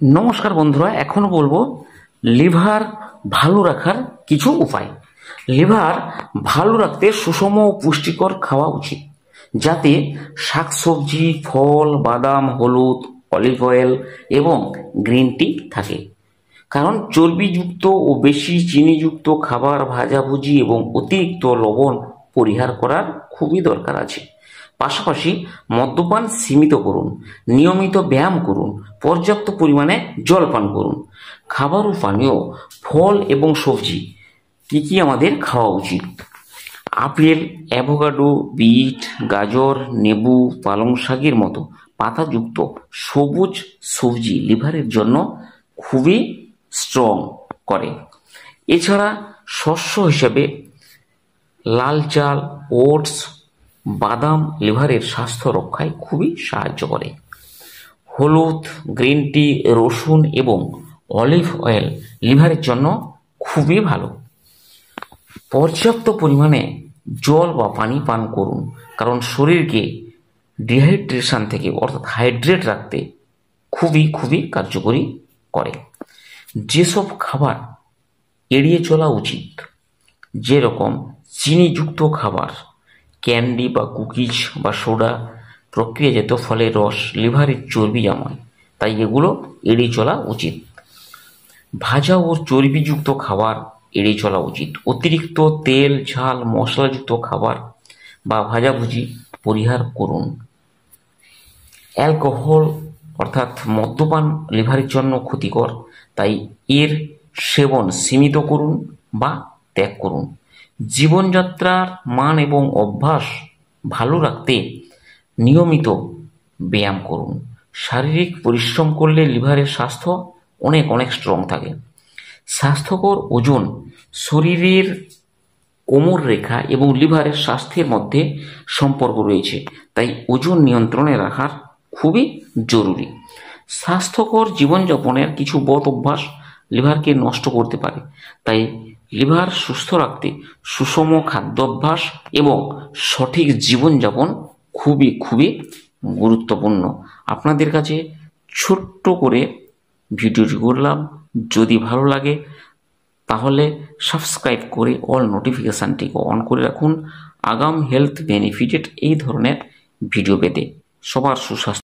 নমস্কার বন্ধুরা, এখন বলবো লিভার ভালো রাখার কিছু উপায়। লিভার ভালো রাখতে সুষম ও পুষ্টিকর খাওয়া উচিত, যাতে শাকসবজি, ফল, বাদাম, হলুদ, অলিভ অয়েল এবং গ্রিন টি থাকে। কারণ চর্বিযুক্ত ও বেশি চিনিযুক্ত খাবার, ভাজাভুজি এবং অতিরিক্ত লবণ পরিহার করার খুবই দরকার আছে। পাশাপাশি মদ্যপান সীমিত করুন, নিয়মিত ব্যায়াম করুন, পর্যাপ্ত পরিমাণে জল পান করুন। খাবার ও পানীয়, ফল এবং সবজি কি কি আমাদের খাওয়া উচিত? আপেল, অ্যাভোকাডো, বিট, গাজর, লেবু, পালং শাকের মতো পাতাযুক্ত সবুজ সবজি লিভারের জন্য খুবই স্ট্রং করে। এছাড়া শস্য হিসেবে লাল চাল, ওটস, বাদাম লিভারের স্বাস্থ্য রক্ষায় খুবই সাহায্য করে। হলুদ, গ্রিন টি, রসুন এবং অলিভ অয়েল লিভারের জন্য খুবই ভালো। পর্যাপ্ত পরিমাণে জল বা পানি পান করুন, কারণ শরীরকে ডিহাইড্রেশন থেকে অর্থাৎ হাইড্রেট রাখতে খুবই খুবই কার্যকরী করে। যেসব খাবার এড়িয়ে চলা উচিত, যেরকম চিনিযুক্ত খাবার, ক্যান্ডি বা কুকিজ বা সোডা, প্রক্রিয়াজাত ফলের রস লিভারের চর্বি জমায়, তাই এগুলো এড়িয়ে চলা উচিত। ভাজা ও চর্বিযুক্ত খাবার এড়িয়ে চলা উচিত। অতিরিক্ত তেল, ঝাল, মশলাযুক্ত খাবার বা ভাজাভুজি পরিহার করুন। অ্যালকোহল অর্থাৎ মদ্যপান লিভারের জন্য ক্ষতিকর, তাই এর সেবন সীমিত করুন বা ত্যাগ করুন। জীবনযাত্রার মান এবং অভ্যাস ভালো রাখতে নিয়মিত ব্যায়াম করুন। শারীরিক পরিশ্রম করলে লিভারের স্বাস্থ্য অনেক অনেক স্ট্রং থাকে। স্বাস্থ্যকর ওজন শরীরের কোমর রেখা এবং লিভারের স্বাস্থ্যের মধ্যে সম্পর্ক রয়েছে, তাই ওজন নিয়ন্ত্রণে রাখার খুবই জরুরি। স্বাস্থ্যকর জীবনযাপনের কিছু বদ অভ্যাস লিভারকে নষ্ট করতে পারে, তাই লিভার সুস্থ রাখতে সুষম খাদ্যাভ্যাস এবং সঠিক জীবনযাপন খুবই খুবই গুরুত্বপূর্ণ। আপনাদের কাছে ছোট্ট করে ভিডিওটি করলাম। যদি ভালো লাগে তাহলে সাবস্ক্রাইব করে অল নোটিফিকেশানটিকে অন করে রাখুন আগাম হেলথ বেনিফিটেড এই ধরনের ভিডিও পেতে। সবার সুস্বাস্থ্য